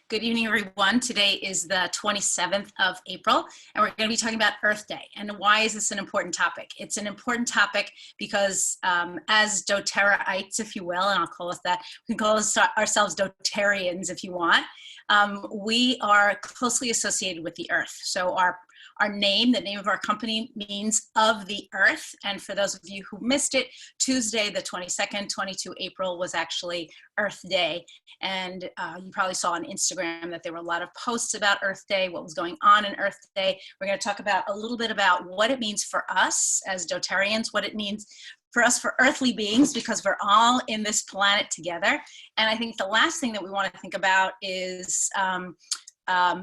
Good evening, everyone. Today is the 27th of April, and we're going to be talking about Earth Day. And why is this an important topic? It's an important topic because as doTERRAites, if you will, and I'll call us that, we can call ourselves doTERRians if you want, we are closely associated with the Earth. So our name, the name of our company, means of the earth. And for those of you who missed it, Tuesday, the 22nd, 22 April was actually Earth Day. And you probably saw on Instagram that there were a lot of posts about Earth Day, what was going on in Earth Day. We're going to talk about a little bit about what it means for us as doTERRians, what it means for us, for earthly beings, because we're all in this planet together. And I think the last thing that we want to think about is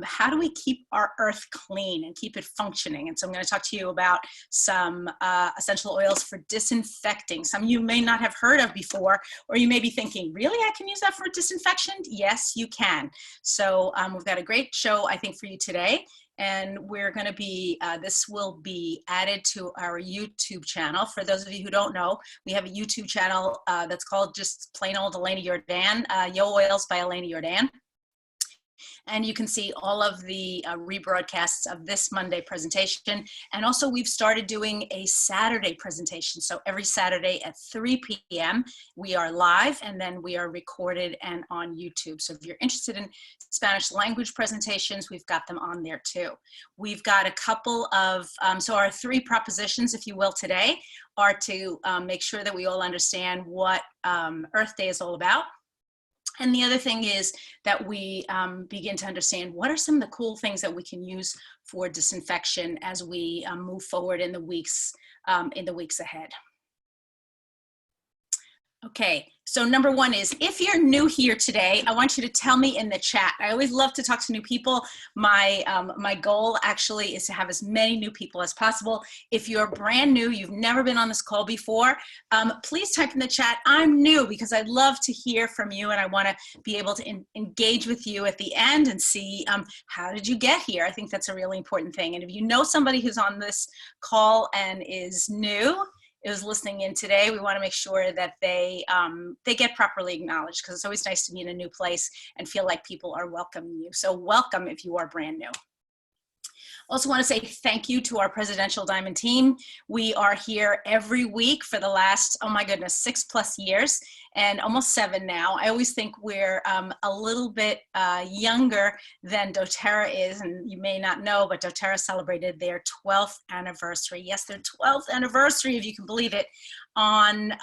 how do we keep our earth clean and keep it functioning? And so I'm going to talk to you about some essential oils for disinfecting. Some you may not have heard of before, or you may be thinking, really, I can use that for disinfection? Yes, you can. So we've got a great show, I think, for you today. And we're going to be, this will be added to our YouTube channel. For those of you who don't know, we have a YouTube channel that's called just plain old Elena Jordan, Yo Oils by Elena Jordan. And you can see all of the rebroadcasts of this Monday presentation. And also we've started doing a Saturday presentation. So every Saturday at 3 p.m. we are live, and then we are recorded and on YouTube. So if you're interested in Spanish language presentations, we've got them on there too. We've got a couple of, so our three propositions, if you will, today are to make sure that we all understand what Earth Day is all about. And the other thing is that we begin to understand what are some of the cool things that we can use for disinfection as we move forward in the weeks ahead. Okay, so number one is, if you're new here today, I want you to tell me in the chat. I always love to talk to new people. My goal actually is to have as many new people as possible. If you're brand new, you've never been on this call before, please type in the chat, I'm new, because I'd love to hear from you, and I want to be able to engage with you at the end and see how did you get here. I think that's a really important thing. And if you know somebody who's on this call and is new, is listening in today, we want to make sure that they get properly acknowledged, because it's always nice to be in a new place and feel like people are welcoming you. So welcome if you are brand new. Also want to say thank you to our Presidential Diamond team. We are here every week for the last, oh my goodness, 6+ years, and almost 7 now. I always think we're a little bit younger than doTERRA is, and you may not know, but doTERRA celebrated their 12th anniversary. Yes, their 12th anniversary, if you can believe it, on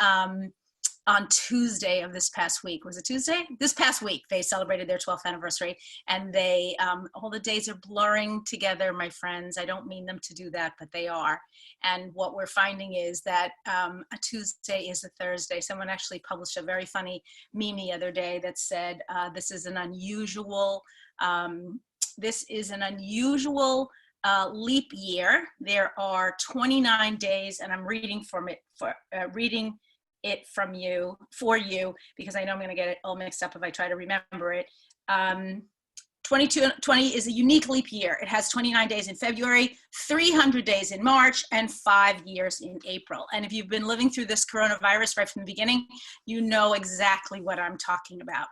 Tuesday of this past week. Was it Tuesday? This past week, they celebrated their 12th anniversary, and they, all the days are blurring together, my friends. I don't mean them to do that, but they are. And what we're finding is that a Tuesday is a Thursday. Someone actually published a very funny meme the other day that said, this is an unusual leap year. There are 29 days, and I'm reading from it, for you, because I know I'm going to get it all mixed up if I try to remember it. 2020 is a unique leap year. It has 29 days in February, 300 days in March, and 5 years in April. And if you've been living through this coronavirus right from the beginning, you know exactly what I'm talking about.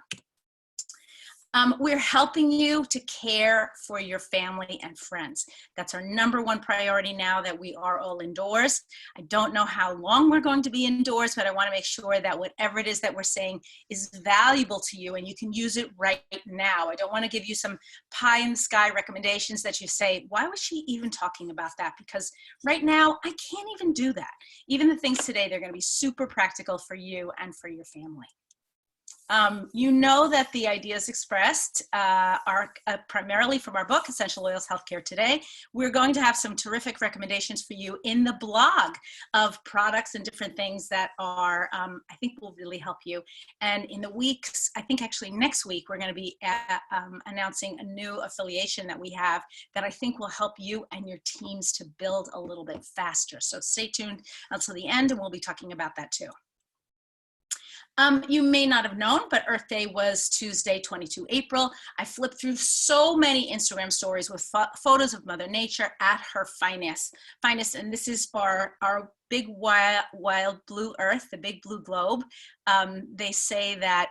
We're helping you to care for your family and friends. That's our #1 priority now that we are all indoors. I don't know how long we're going to be indoors, but I want to make sure that whatever it is that we're saying is valuable to you and you can use it right now. I don't want to give you some pie in the sky recommendations that you say, why was she even talking about that? Because right now, I can't even do that. Even the things today, they're going to be super practical for you and for your family. You know that the ideas expressed are primarily from our book, Essential Oils Healthcare Today. We're going to have some terrific recommendations for you in the blog of products and different things that are, I think will really help you. And in the weeks, I think actually next week, we're going to be announcing a new affiliation that we have that I think will help you and your teams to build a little bit faster. So stay tuned until the end, and we'll be talking about that too. You may not have known, but Earth Day was Tuesday, 22 April. I flipped through so many Instagram stories with photos of Mother Nature at her finest. And this is our big wild blue Earth, the big blue globe. They say that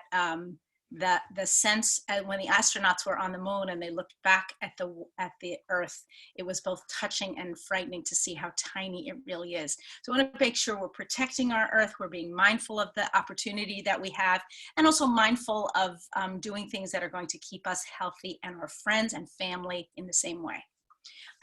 the sense when the astronauts were on the moon and they looked back at the Earth, it was both touching and frightening to see how tiny it really is. So I want to make sure we're protecting our Earth, we're being mindful of the opportunity that we have, and also mindful of doing things that are going to keep us healthy and our friends and family in the same way.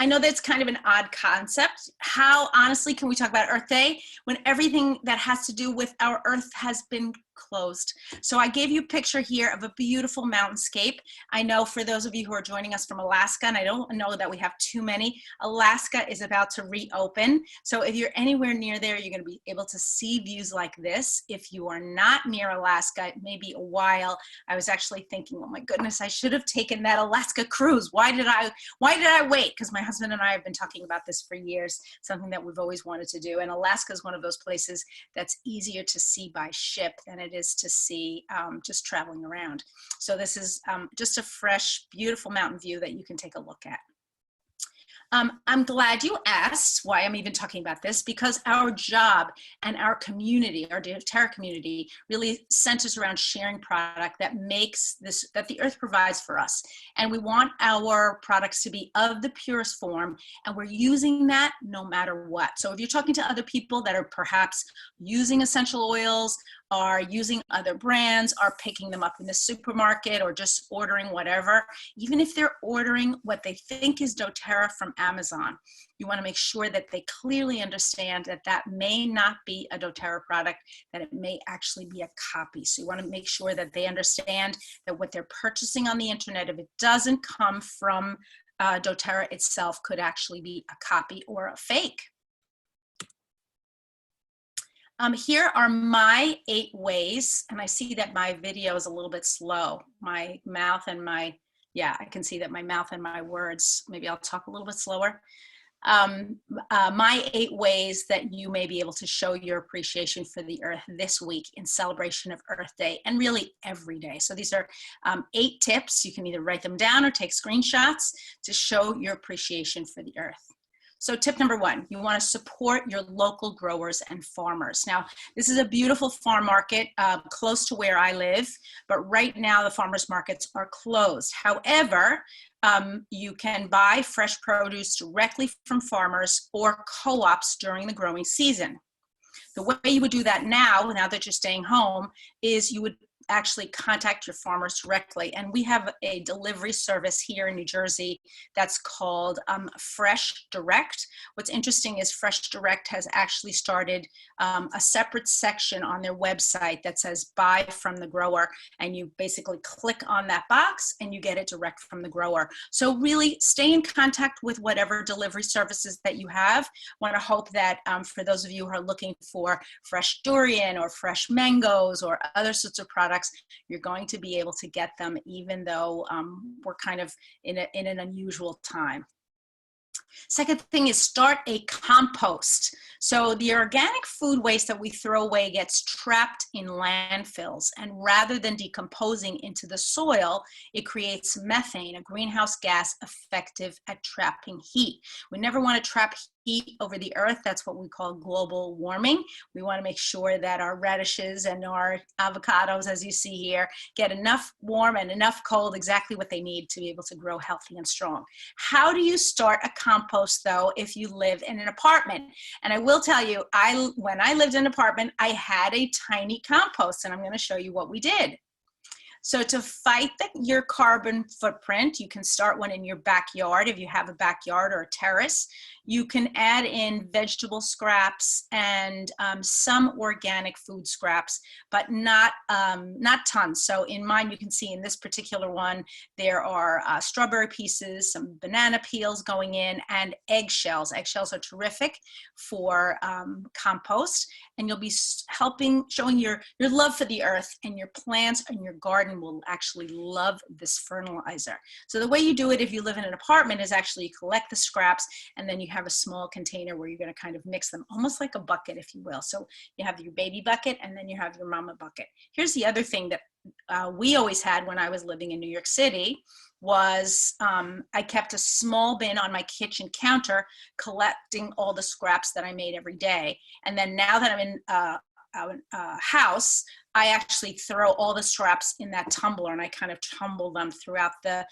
I know that's kind of an odd concept. How honestly can we talk about Earth Day when everything that has to do with our Earth has been closed? So I gave you a picture here of a beautiful mountainscape. I know for those of you who are joining us from Alaska, and I don't know that we have too many, Alaska is about to reopen. So if you're anywhere near there, you're going to be able to see views like this. If you are not near Alaska, it may be a while. I was actually thinking, oh my goodness, I should have taken that Alaska cruise. Why did I wait? Because my husband and I have been talking about this for years, something that we've always wanted to do. And Alaska is one of those places that's easier to see by ship than it is to see just traveling around. So this is just a fresh, beautiful mountain view that you can take a look at. I'm glad you asked why I'm even talking about this, because our job and our community, our doTERRA community, really centers around sharing product that makes this, that the earth provides for us. And we want our products to be of the purest form, and we're using that no matter what. So if you're talking to other people that are perhaps using essential oils, are using other brands, are picking them up in the supermarket, or just ordering whatever, even if they're ordering what they think is doTERRA from Amazon, you want to make sure that they clearly understand that that may not be a doTERRA product, that it may actually be a copy. So you want to make sure that they understand that what they're purchasing on the internet, if it doesn't come from doTERRA itself, could actually be a copy or a fake. Here are my 8 ways, and I see that my video is a little bit slow. My mouth and my, yeah, I can see that my mouth and my words, maybe I'll talk a little bit slower. My 8 ways that you may be able to show your appreciation for the earth this week in celebration of Earth Day, and really every day. So these are 8 tips. You can either write them down or take screenshots to show your appreciation for the earth. So tip number 1, you want to support your local growers and farmers. Now, this is a beautiful farm market close to where I live, but right now the farmers markets are closed. However, you can buy fresh produce directly from farmers or co-ops during the growing season. The way you would do that now that you're staying home, is you would actually contact your farmers directly. And we have a delivery service here in New Jersey that's called Fresh Direct. What's interesting is Fresh Direct has actually started a separate section on their website that says buy from the grower, and you basically click on that box and you get it direct from the grower. So really stay in contact with whatever delivery services that you have. I want to hope that for those of you who are looking for fresh durian or fresh mangoes or other sorts of products, you're going to be able to get them, even though we're kind of in an unusual time. Second thing is start a compost. So the organic food waste that we throw away gets trapped in landfills, and rather than decomposing into the soil, it creates methane, a greenhouse gas effective at trapping heat. We never want to trap heat over the earth. That's what we call global warming. We want to make sure that our radishes and our avocados, as you see here, get enough warm and enough cold, exactly what they need to be able to grow healthy and strong. How do you start a compost though if you live in an apartment? And I will tell you, when I lived in an apartment, I had a tiny compost, and I'm going to show you what we did. So to fight your carbon footprint, you can start one in your backyard if you have a backyard or a terrace. You can add in vegetable scraps and some organic food scraps, but not tons. So in mine, you can see in this particular one, there are strawberry pieces, some banana peels going in, and eggshells. Eggshells are terrific for compost, and you'll be showing your love for the earth, and your plants and your garden will actually love this fertilizer. So the way you do it if you live in an apartment is actually you collect the scraps, and then you have a small container where you're going to kind of mix them, almost like a bucket, if you will. So you have your baby bucket, and then you have your mama bucket. Here's the other thing that we always had when I was living in New York City was I kept a small bin on my kitchen counter collecting all the scraps that I made every day. And then now that I'm in a house, I actually throw all the scraps in that tumbler, and I kind of tumble them throughout the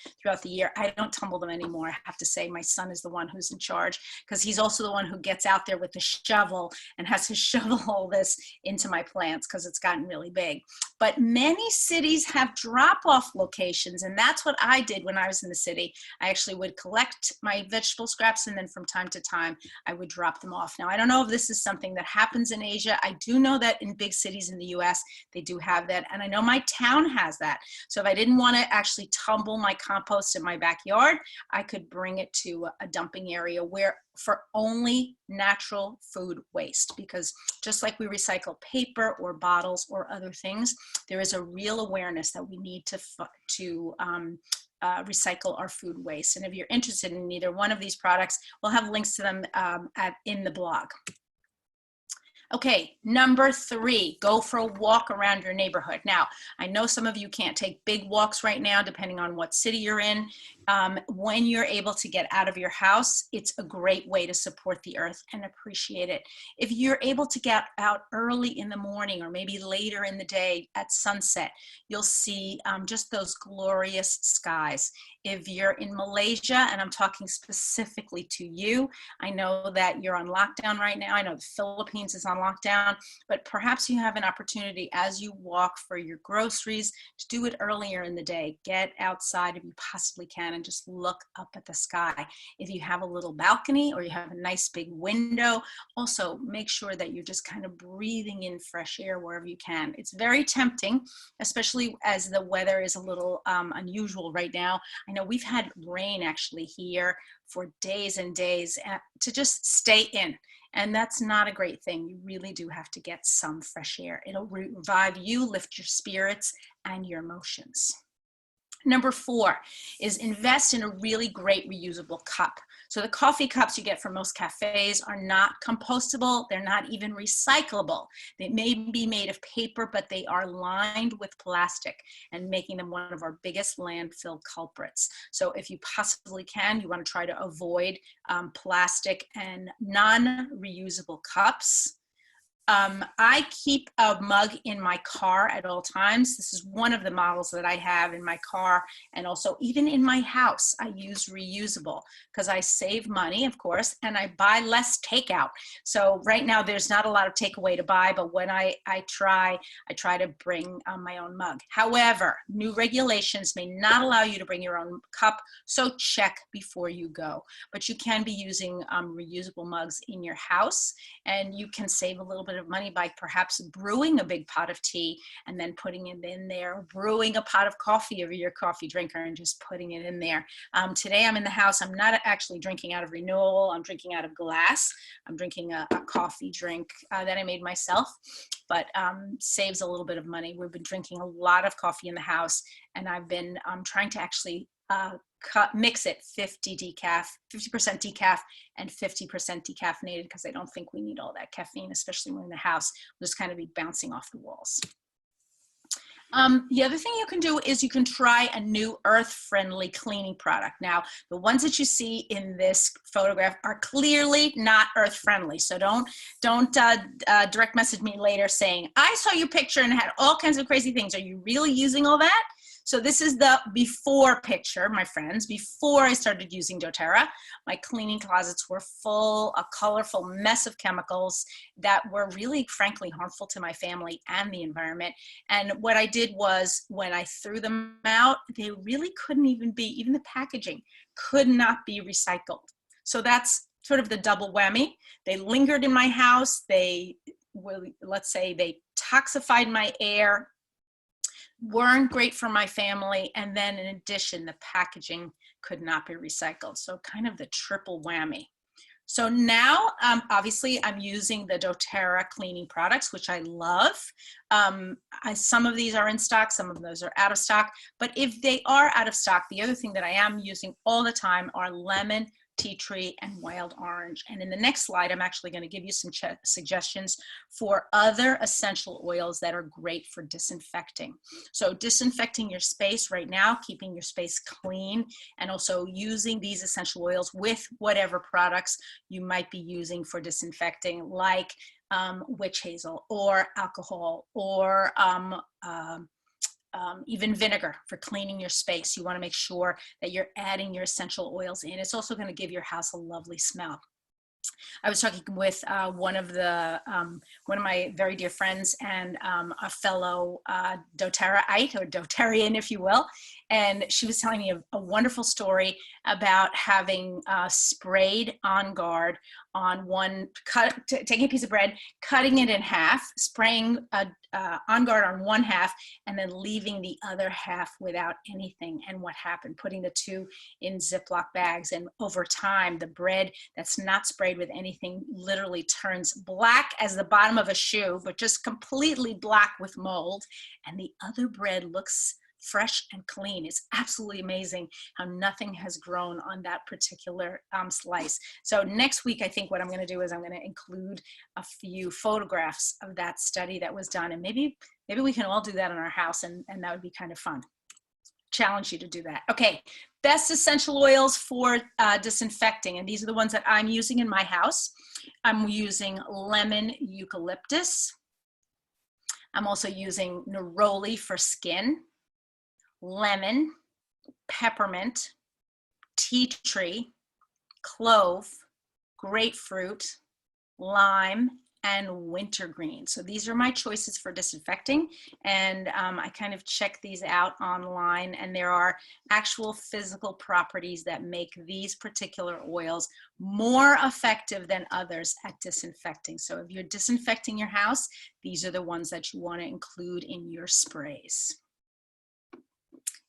year. I don't tumble them anymore. I have to say my son is the one who's in charge, because he's also the one who gets out there with the shovel and has to shovel all this into my plants because it's gotten really big. But many cities have drop-off locations, and that's what I did when I was in the city. I actually would collect my vegetable scraps, and then from time to time I would drop them off. Now, I don't know if this is something that happens in Asia. I do know that in big cities in the US, they do have that. And I know my town has that. So if I didn't want to actually tumble my compost in my backyard, I could bring it to a dumping area where for only natural food waste, because just like we recycle paper or bottles or other things, there is a real awareness that we need to recycle our food waste. And if you're interested in either one of these products, we'll have links to them in the blog. Okay, number 3, go for a walk around your neighborhood. Now, I know some of you can't take big walks right now, depending on what city you're in. When you're able to get out of your house, it's a great way to support the earth and appreciate it. If you're able to get out early in the morning or maybe later in the day at sunset, you'll see just those glorious skies. If you're in Malaysia, and I'm talking specifically to you, I know that you're on lockdown right now. I know the Philippines is on lockdown, but perhaps you have an opportunity as you walk for your groceries to do it earlier in the day. Get outside if you possibly can and just look up at the sky. If you have a little balcony or you have a nice big window, also make sure that you're just kind of breathing in fresh air wherever you can. It's very tempting, especially as the weather is a little unusual right now. I know we've had rain actually here for days and days to just stay in. And that's not a great thing. You really do have to get some fresh air. It'll revive you, lift your spirits and your emotions. Number 4 is invest in a really great reusable cup. So the coffee cups you get from most cafes are not compostable. They're not even recyclable. They may be made of paper, but they are lined with plastic and making them one of our biggest landfill culprits. So if you possibly can, you want to try to avoid plastic and non-reusable cups. I keep a mug in my car at all times. This is one of the models that I have in my car, and also even in my house, I use reusable because I save money, of course, and I buy less takeout. So right now there's not a lot of takeaway to buy, but when I try to bring my own mug. However, new regulations may not allow you to bring your own cup, so check before you go. But you can be using reusable mugs in your house, and you can save a little bit of money by perhaps brewing a big pot of tea and then putting it in there, brewing a pot of coffee if you're a coffee drinker and just putting it in there. Today I'm in the house. I'm not actually drinking out of Renewal. I'm drinking out of glass. I'm drinking a coffee drink that I made myself, but saves a little bit of money. We've been drinking a lot of coffee in the house, and I've been trying to actually mix it 50% decaf and 50% decaffeinated, because I don't think we need all that caffeine, especially when in the house. We'll just kind of be bouncing off the walls. The other thing you can do is you can try a new earth-friendly cleaning product. Now, the ones that you see in this photograph are clearly not earth-friendly. So don't direct message me later saying, I saw your picture and it had all kinds of crazy things. Are you really using all that? So this is the before picture, my friends. Before I started using doTERRA, my cleaning closets were full, a colorful mess of chemicals that were really, frankly, harmful to my family and the environment. And what I did was, when I threw them out, they really couldn't even the packaging could not be recycled. So that's sort of the double whammy. They lingered in my house. Let's say they toxified my air, weren't great for my family, and then in addition, the packaging could not be recycled. So kind of the triple whammy. So now, obviously, I'm using the doTERRA cleaning products, which I love. Some of these are in stock, some of those are out of stock. But if they are out of stock, the other thing that I am using all the time are lemon, tea tree, and wild orange. And in the next slide, I'm actually going to give you some suggestions for other essential oils that are great for disinfecting. So disinfecting your space right now, keeping your space clean, and also using these essential oils with whatever products you might be using for disinfecting, like witch hazel or alcohol or even vinegar for cleaning your space. You want to make sure that you're adding your essential oils in. It's also going to give your house a lovely smell. I was talking with one of my very dear friends and a fellow doTERRA-ite or doTERRian, if you will, and she was telling me a wonderful story about having sprayed On Guard on taking a piece of bread, cutting it in half, spraying On Guard on one half, and then leaving the other half without anything. And what happened? Putting the two in Ziploc bags, and over time, the bread that's not sprayed with anything literally turns black as the bottom of a shoe, but just completely black with mold, and the other bread looks fresh and clean. It's absolutely amazing how nothing has grown on that particular slice. So next week, I think what I'm going to do is I'm going to include a few photographs of that study that was done, and maybe we can all do that in our house, and that would be kind of fun. Challenge you to do that. Okay, best essential oils for disinfecting, and these are the ones that I'm using in my house. I'm using lemon eucalyptus. I'm also using neroli for skin, lemon, peppermint, tea tree, clove, grapefruit, lime, and wintergreen. So these are my choices for disinfecting, and I kind of check these out online, and there are actual physical properties that make these particular oils more effective than others at disinfecting. So if you're disinfecting your house, these are the ones that you want to include in your sprays.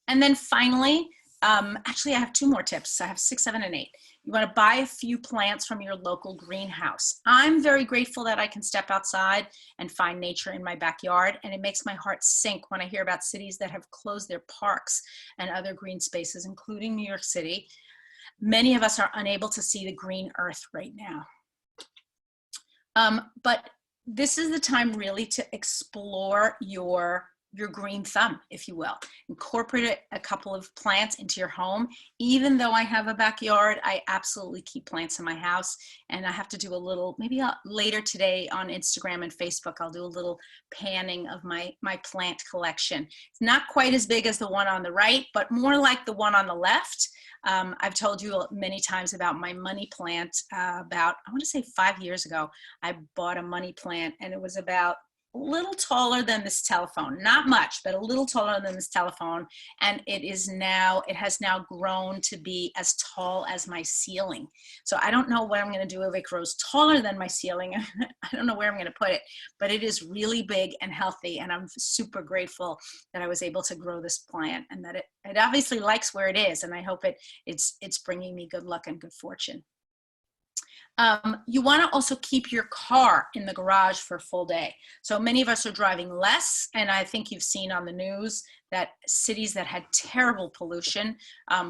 And then finally, actually I have two more tips. I have 6, 7, and 8. You want to buy a few plants from your local greenhouse. I'm very grateful that I can step outside and find nature in my backyard, and it makes my heart sink when I hear about cities that have closed their parks and other green spaces, including New York City. Many of us are unable to see the green earth right now. But this is the time really to explore your green thumb, if you will. Incorporate a couple of plants into your home. Even though I have a backyard, I absolutely keep plants in my house, and I have to do a little, maybe later today on Instagram and Facebook, I'll do a little panning of my plant collection. It's not quite as big as the one on the right, but more like the one on the left. I've told you many times about my money plant. About, I want to say 5 years ago, I bought a money plant, and it was about a little taller than this telephone, not much, but a little taller than this telephone. And it has now grown to be as tall as my ceiling. So I don't know what I'm going to do if it grows taller than my ceiling. I don't know where I'm going to put it, but it is really big and healthy. And I'm super grateful that I was able to grow this plant, and that it obviously likes where it is. And I hope it's bringing me good luck and good fortune. You want to also keep your car in the garage for a full day. So many of us are driving less, and I think you've seen on the news that cities that had terrible pollution,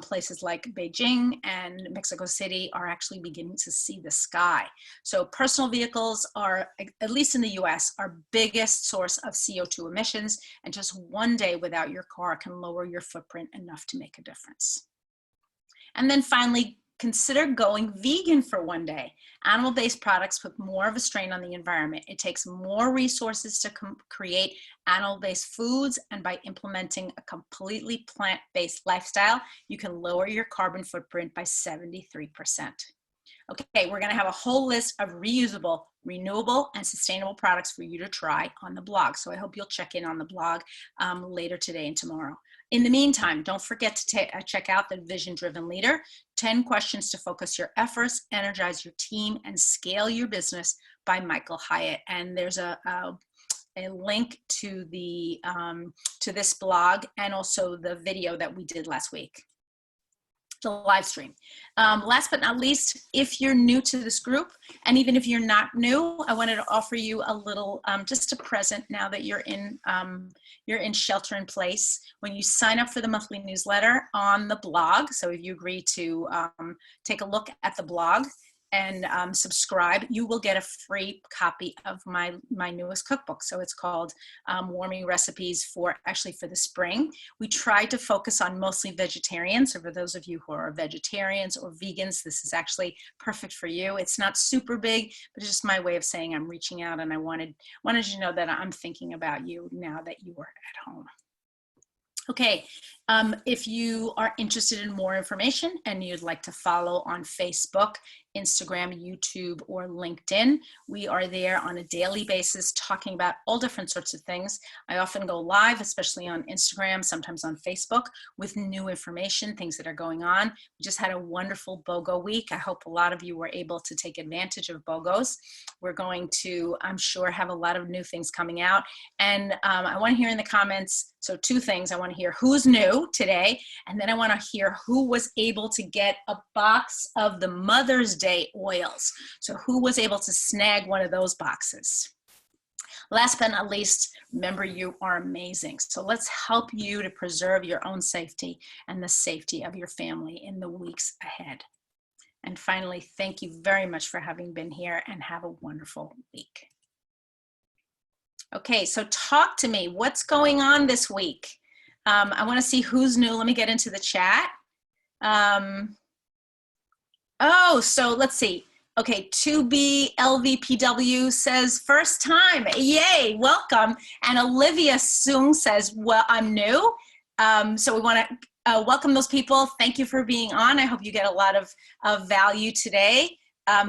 places like Beijing and Mexico City, are actually beginning to see the sky. So personal vehicles are, at least in the US, our biggest source of CO2 emissions, and just one day without your car can lower your footprint enough to make a difference. And then finally, consider going vegan for one day. Animal-based products put more of a strain on the environment. It takes more resources to create animal-based foods, and by implementing a completely plant-based lifestyle, you can lower your carbon footprint by 73%. Okay, we're gonna have a whole list of reusable, renewable, and sustainable products for you to try on the blog. So I hope you'll check in on the blog later today and tomorrow. In the meantime, don't forget to check out the Vision Driven Leader, 10 Questions to Focus Your Efforts, Energize Your Team, and Scale Your Business by Michael Hyatt. And there's a link to this blog, and also the video that we did last week, the live stream. Last but not least, if you're new to this group, and even if you're not new, I wanted to offer you a little, just a present now that you're in shelter in place. When you sign up for the monthly newsletter on the blog, so if you agree to take a look at the blog and subscribe, you will get a free copy of my newest cookbook. So it's called Warming Recipes for the spring. We try to focus on mostly vegetarians. So for those of you who are vegetarians or vegans, this is actually perfect for you. It's not super big, but it's just my way of saying I'm reaching out, and I wanted you to know that I'm thinking about you now that you are at home. Okay, if you are interested in more information and you'd like to follow on Facebook, Instagram, YouTube, or LinkedIn, we are there on a daily basis talking about all different sorts of things. I often go live, especially on Instagram, sometimes on Facebook, with new information, things that are going on. We just had a wonderful BOGO week. I hope a lot of you were able to take advantage of BOGOs. We're going to, I'm sure, have a lot of new things coming out. And I want to hear in the comments, so two things. I want to hear who's new today, and then I want to hear who was able to get a box of the Mother's Day oils. So who was able to snag one of those boxes? Last but not least, remember, you are amazing. So let's help you to preserve your own safety and the safety of your family in the weeks ahead. And finally, thank you very much for having been here, and have a wonderful week. Okay, so talk to me. What's going on this week? I want to see who's new. Let me get into the chat. Oh, so let's see. Okay, 2BLVPW says first time. Yay, welcome. And Olivia Soong says, well, I'm new. So we want to welcome those people. Thank you for being on. I hope you get a lot of value today.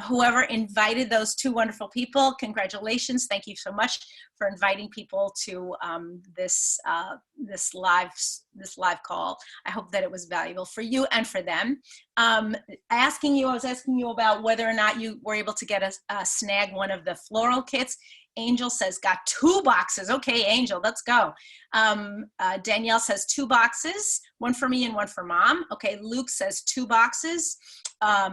Whoever invited those two wonderful people, congratulations. Thank you so much for inviting people to this live call. I hope that it was valuable for you and for them. I was asking you about whether or not you were able to get a snag one of the floral kits. Angel says, got 2 boxes. Okay, Angel, let's go. Danielle says 2 boxes, one for me and one for mom. Okay, Luke says 2 boxes.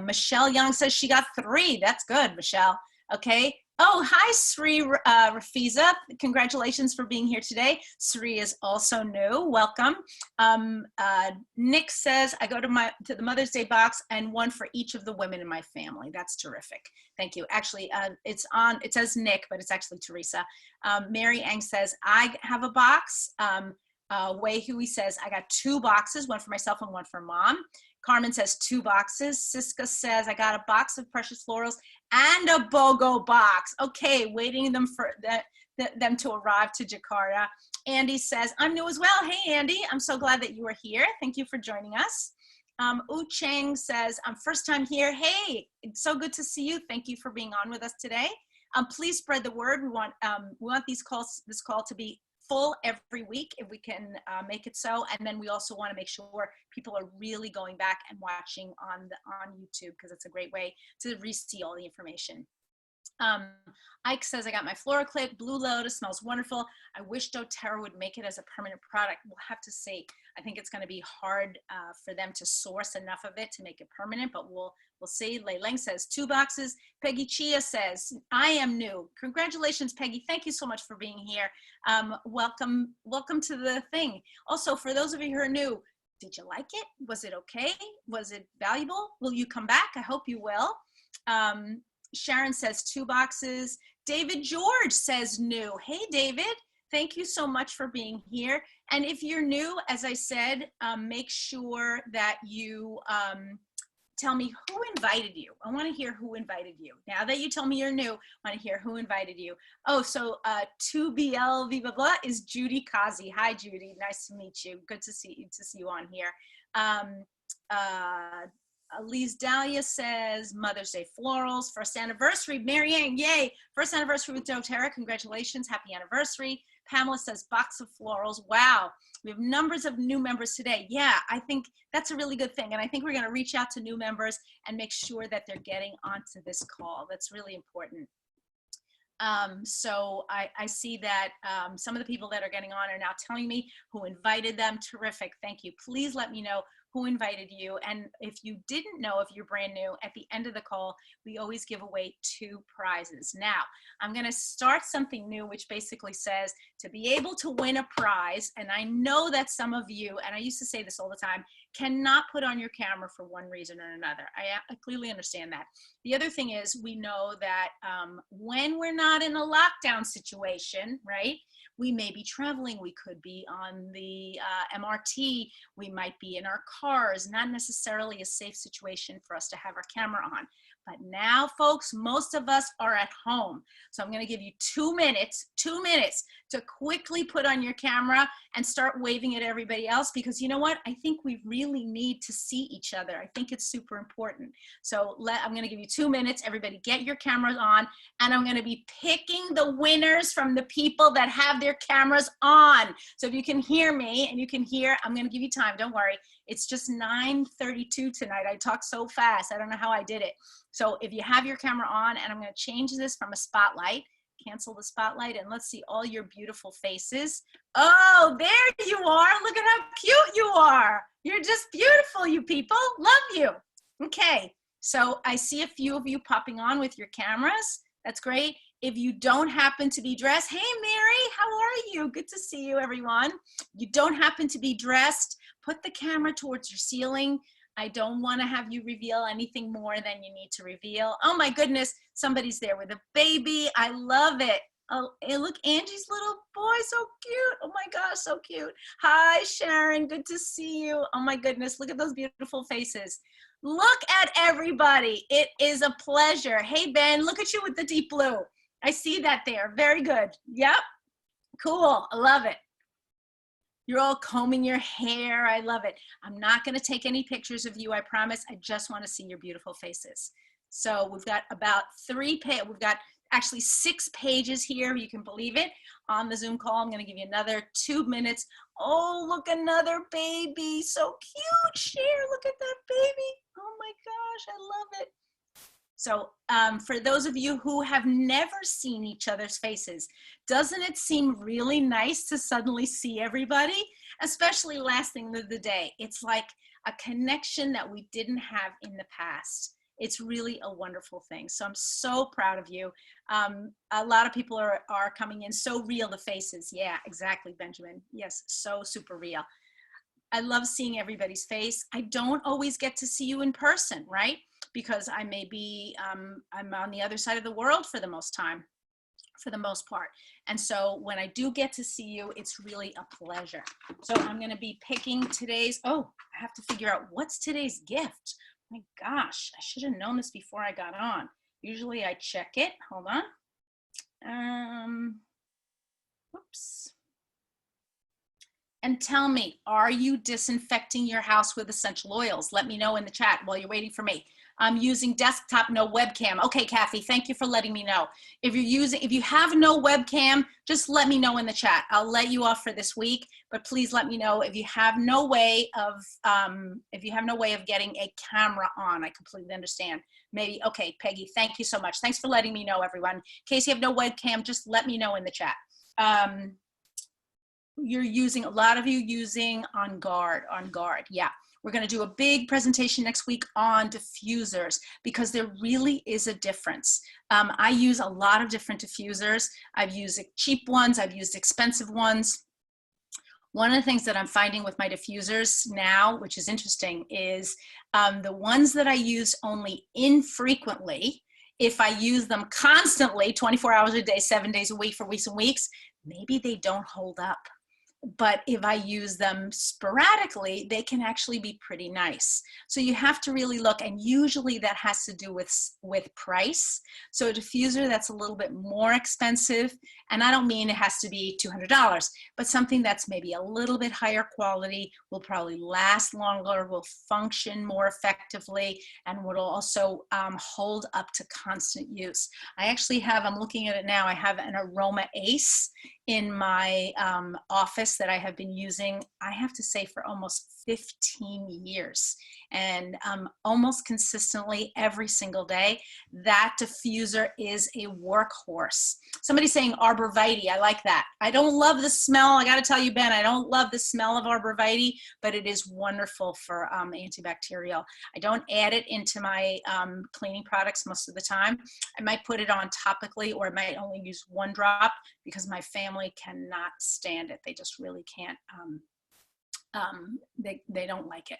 Michelle Young says she got 3. That's good, Michelle. Okay. Oh, hi, Sri Rafiza. Congratulations for being here today. Sri is also new. Welcome. Nick says, I go to the Mother's Day box and one for each of the women in my family. That's terrific. Thank you. Actually, it says Nick, but it's actually Teresa. Mary Ang says, I have a box. Wei Hui says, I got 2 boxes, one for myself and one for mom. Carmen says 2 boxes. Siska says, I got a box of precious florals and a BOGO box. Okay, waiting them for them to arrive to Jakarta. Andy says, I'm new as well. Hey, Andy, I'm so glad that you are here. Thank you for joining us. U Chang says, I'm first time here. Hey, it's so good to see you. Thank you for being on with us today. Please spread the word. We want this call to be full every week if we can make it so. And then we also want to make sure people are really going back and watching on YouTube, because it's a great way to re-see all the information. Ike says, I got my floral clip, Blue Lotus, smells wonderful. I wish doTERRA would make it as a permanent product. We'll have to see. I think it's going to be hard for them to source enough of it to make it permanent, but we'll see. Lei Leng says 2 boxes. Peggy Chia says, I am new. Congratulations, Peggy. Thank you so much for being here. Welcome to the thing. Also, for those of you who are new, did you like it? Was it okay? Was it valuable? Will you come back? I hope you will. Sharon says 2 boxes. David George says new. Hey, David, thank you so much for being here. And if you're new, as I said, make sure that you tell me who invited you. I want to hear who invited you. Now that you tell me you're new, I want to hear who invited you. Oh, so 2BL Viva Blah is Judy Kazi. Hi, Judy. Nice to meet you. Good to see you on here. Elise Dahlia says, Mother's Day florals, first anniversary. Marianne, yay. First anniversary with doTERRA. Congratulations. Happy anniversary. Pamela says, box of florals. Wow. We have numbers of new members today. Yeah, I think that's a really good thing. And I think we're going to reach out to new members and make sure that they're getting onto this call. That's really important. So I see that some of the people that are getting on are now telling me who invited them. Terrific. Thank you. Please let me know who invited you. And if you didn't know, if you're brand new, at the end of the call, we always give away 2 prizes. Now, I'm going to start something new, which basically says to be able to win a prize. And I know that some of you, and I used to say this all the time, cannot put on your camera for one reason or another. I clearly understand that. The other thing is we know that when we're not in a lockdown situation, right? We may be traveling, we could be on the MRT, we might be in our cars, not necessarily a safe situation for us to have our camera on. But now, folks, most of us are at home. So I'm going to give you 2 minutes to quickly put on your camera and start waving at everybody else, because you know what? I think we really need to see each other. I think it's super important. So I'm going to give you 2 minutes. Everybody get your cameras on, and I'm going to be picking the winners from the people that have their cameras on. So if you can hear me and you can hear, I'm going to give you time. Don't worry. It's just 9:32 tonight. I talk so fast. I don't know how I did it. So if you have your camera on, and I'm going to change this from a spotlight, cancel the spotlight, and let's see all your beautiful faces. Oh, there you are. Look at how cute you are. You're just beautiful, you people. Love you. Okay, so I see a few of you popping on with your cameras. That's great. If you don't happen to be dressed, hey, Mary, how are you? Good to see you, everyone. You don't happen to be dressed, put the camera towards your ceiling. I don't want to have you reveal anything more than you need to reveal. Oh my goodness, somebody's there with a baby. I love it. Oh, hey, look, Angie's little boy, so cute. Oh my gosh, so cute. Hi, Sharon, good to see you. Oh my goodness, look at those beautiful faces. Look at everybody. It is a pleasure. Hey, Ben, look at you with the deep blue. I see that there. Very good. Yep. Cool. I love it. You're all combing your hair. I love it. I'm not going to take any pictures of you, I promise. I just want to see your beautiful faces. So we've got about we've got actually 6 pages here. You can believe it. On the Zoom call, I'm going to give you another 2 minutes. Oh, look, another baby. So cute. Cher, look at that baby. Oh my gosh, I love it. So for those of you who have never seen each other's faces, doesn't it seem really nice to suddenly see everybody? Especially last thing of the day. It's like a connection that we didn't have in the past. It's really a wonderful thing. So I'm so proud of you. A lot of people are coming in. So real, the faces. Yeah, exactly, Benjamin. Yes, so super real. I love seeing everybody's face. I don't always get to see you in person, right? Because I may be, I'm on the other side of the world for the most part. And so when I do get to see you, it's really a pleasure. So I'm going to be picking today's, oh, I have to figure out what's today's gift. My gosh, I should have known this before I got on. Usually I check it. Hold on. Whoops. And tell me, are you disinfecting your house with essential oils? Let me know in the chat while you're waiting for me. I'm using desktop, no webcam. Okay, Kathy, thank you for letting me know. If you have no webcam, just let me know in the chat. I'll let you off for this week, but please let me know if you have no way of getting a camera on. I completely understand. Maybe, okay, Peggy, thank you so much. Thanks for letting me know, everyone. In case you have no webcam, just let me know in the chat. You're using, a lot of you using On Guard, yeah. We're going to do a big presentation next week on diffusers because there really is a difference. I use a lot of different diffusers. I've used cheap ones, I've used expensive ones. One of the things that I'm finding with my diffusers now, which is interesting, is the ones that I use only infrequently, if I use them constantly, 24 hours a day, 7 days a week for weeks and weeks, maybe they don't hold up. But if I use them sporadically, they can actually be pretty nice. So you have to really look, and usually that has to do with price. So a diffuser that's a little bit more expensive, and I don't mean it has to be $200, but something that's maybe a little bit higher quality, will probably last longer, will function more effectively, and will also hold up to constant use. I actually have, I'm looking at it now, I have an Aroma Ace in my office that I have been using, I have to say, for almost 15 years. and almost consistently every single day. That diffuser is a workhorse. Somebody's saying arborvitae. I like that. I don't love the smell. I got to tell you, Ben, I don't love the smell of arborvitae, but it is wonderful for antibacterial. I don't add it into my cleaning products most of the time. I might put it on topically, or I might only use 1 drop because my family cannot stand it. They just really can't. They don't like it.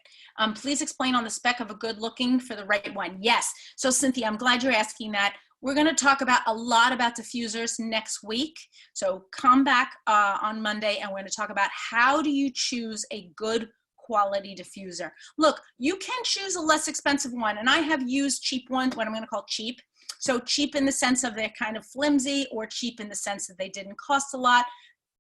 Please explain on the spec of a good looking for the right one. Yes. So Cynthia, I'm glad you're asking that. We're going to talk about a lot about diffusers next week. So come back on Monday and we're going to talk about how do you choose a good quality diffuser. Look, you can choose a less expensive one, and I have used cheap ones, what I'm going to call cheap. So cheap in the sense of they're kind of flimsy, or cheap in the sense that they didn't cost a lot.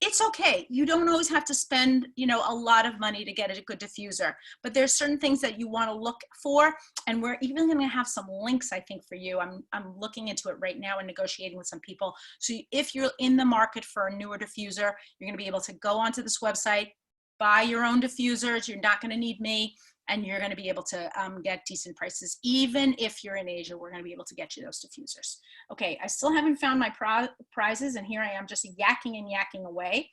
It's okay. You don't always have to spend, you know, a lot of money to get a good diffuser, but there's certain things that you want to look for. And we're even going to have some links, I think, for you. I'm looking into it right now and negotiating with some people. So if you're in the market for a newer diffuser, you're going to be able to go onto this website, buy your own diffusers. You're not going to need me, and you're going to be able to get decent prices. Even if you're in Asia, we're going to be able to get you those diffusers. Okay, I still haven't found my prizes, and here I am just yakking and yakking away.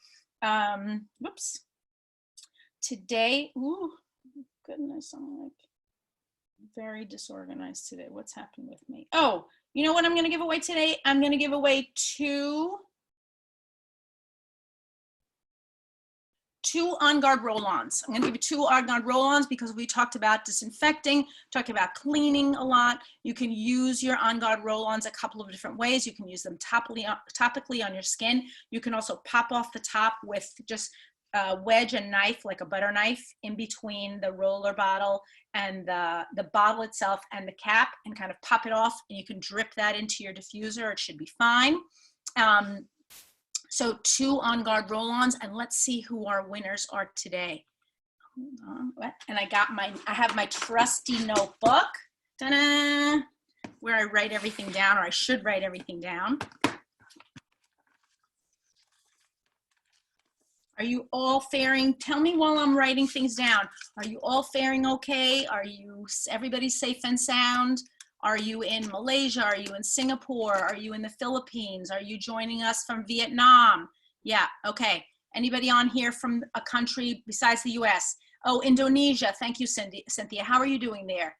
Whoops. Today, ooh, goodness, I'm like very disorganized today. What's happened with me? Oh, you know what I'm going to give away today? I'm going to give away two On Guard roll-ons. I'm going to give you 2 On Guard roll-ons because we talked about disinfecting, talked about cleaning a lot. You can use your On Guard roll-ons a couple of different ways. You can use them topically on your skin. You can also pop off the top with just wedge a knife, like a butter knife, in between the roller bottle and the bottle itself and the cap, and kind of pop it off, and you can drip that into your diffuser. It should be fine. So 2 On Guard roll-ons, and let's see who our winners are today. Hold on, what? And I have my trusty notebook, ta-da, where I write everything down, or I should write everything down. Are you all faring, tell me while I'm writing things down, are you all faring okay? Are you, everybody safe and sound? Are you in Malaysia? Are you in Singapore? Are you in the Philippines? Are you joining us from Vietnam? Yeah, okay. Anybody on here from a country besides the US? Oh, Indonesia. Thank you, Cynthia. How are you doing there?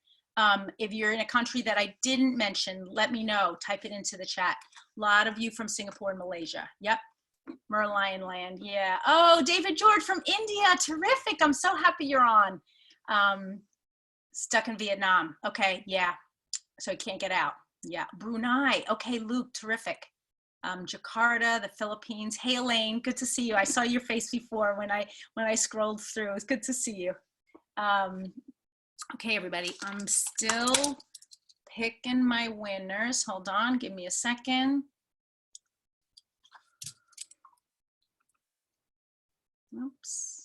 If you're in a country that I didn't mention, let me know. Type it into the chat. A lot of you from Singapore and Malaysia. Yep. Merlion Land. Yeah. Oh, David George from India. Terrific. I'm so happy you're on. Stuck in Vietnam. Okay. Yeah. So he can't get out. Yeah. Brunei. Okay, Luke, terrific. Jakarta, the Philippines. Hey, Elaine, good to see you. I saw your face before when I scrolled through. It's good to see you. Okay, everybody, I'm still picking my winners. Hold on, give me a second. Oops.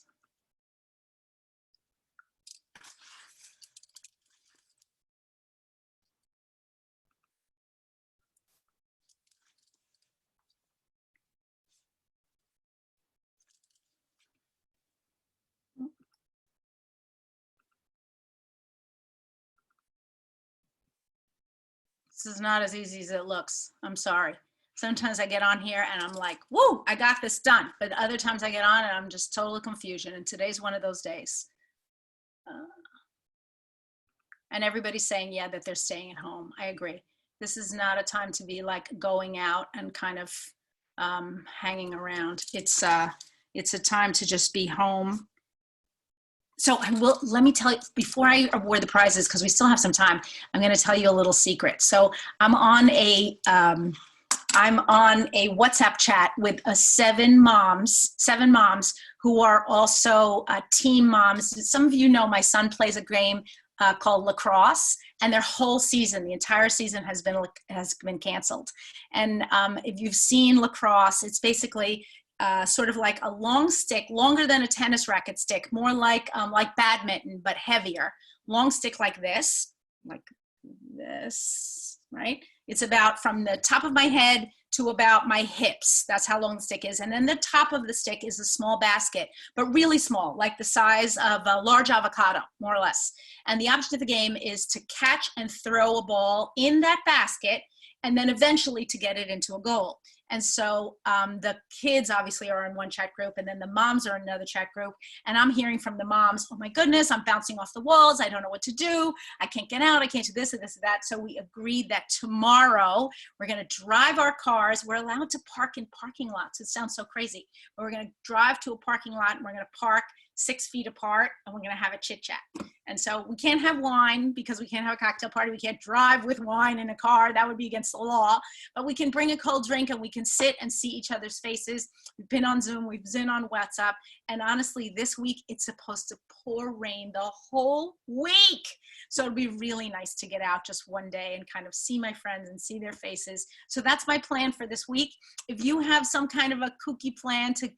This is not as easy as it looks. I'm sorry. Sometimes I get on here and I'm like, woo, I got this done. But other times I get on and I'm just total confusion. And today's one of those days. And everybody's saying, yeah, that they're staying at home. I agree. This is not a time to be like going out and kind of hanging around. It's a time to just be home. So let me tell you, before I award the prizes, because we still have some time, I'm going to tell you a little secret. So I'm on a WhatsApp chat with 7 moms who are also teen moms. Some of you know my son plays a game called lacrosse, and their whole season, the entire season has been canceled. And if you've seen lacrosse, it's basically sort of like a long stick, longer than a tennis racket stick, more like badminton, but heavier. Long stick like this, right? It's about from the top of my head to about my hips. That's how long the stick is. And then the top of the stick is a small basket, but really small, like the size of a large avocado, more or less. And the object of the game is to catch and throw a ball in that basket, and then eventually to get it into a goal. And so the kids obviously are in one chat group, and then the moms are in another chat group. And I'm hearing from the moms, oh my goodness, I'm bouncing off the walls. I don't know what to do. I can't get out. I can't do this and this and that. So we agreed that tomorrow we're going to drive our cars. We're allowed to park in parking lots. It sounds so crazy, but we're going to drive to a parking lot, and we're going to park 6 feet apart, and we're going to have a chit chat. And so we can't have wine because we can't have a cocktail party. We can't drive with wine in a car. That would be against the law. But we can bring a cold drink, and we can sit and see each other's faces. We've been on Zoom. We've been on WhatsApp. And honestly, this week, it's supposed to pour rain the whole week. So it'd be really nice to get out just one day and kind of see my friends and see their faces. So that's my plan for this week. If you have some kind of a kooky plan to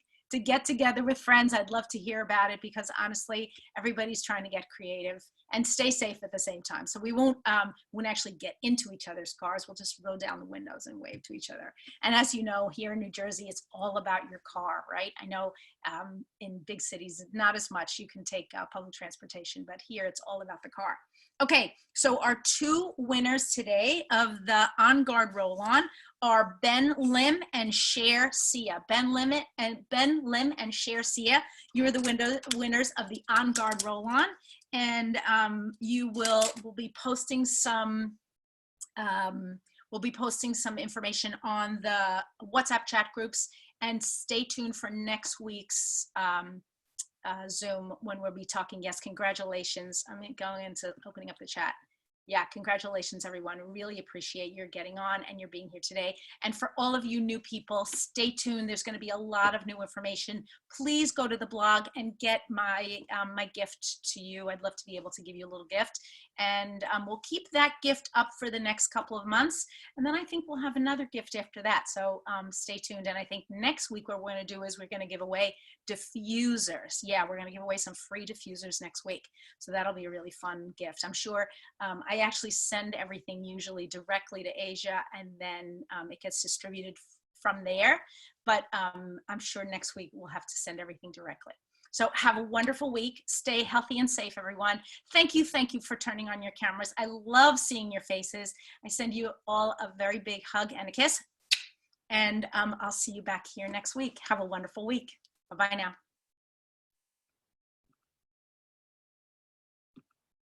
get together with friends, I'd love to hear about it, because honestly, everybody's trying to get creative and stay safe at the same time. So we won't actually get into each other's cars. We'll just roll down the windows and wave to each other. And as you know, here in New Jersey, it's all about your car, right? I know in big cities, not as much. You can take public transportation, but here it's all about the car. Okay, so our 2 winners today of the On Guard Roll-On are Ben Lim and Cher Sia. Ben Lim and Cher Sia, you're the winners of the On Guard Roll-On, and you will be posting some information on the WhatsApp chat groups, and stay tuned for next week's Zoom when we'll be talking. Yes, congratulations. I'm going into opening up the chat. Yeah, congratulations, everyone. Really appreciate your getting on and your being here today. And for all of you new people, stay tuned. There's going to be a lot of new information. Please go to the blog and get my my gift to you. I'd love to be able to give you a little gift. And we'll keep that gift up for the next couple of months. And then I think we'll have another gift after that. So stay tuned. And I think next week what we're going to do is we're going to give away diffusers. Yeah, we're going to give away some free diffusers next week. So that'll be a really fun gift. I'm sure I actually send everything usually directly to Asia, and then it gets distributed from there. But I'm sure next week we'll have to send everything directly. So have a wonderful week. Stay healthy and safe, everyone. Thank you for turning on your cameras. I love seeing your faces. I send you all a very big hug and a kiss. And I'll see you back here next week. Have a wonderful week. Bye-bye now.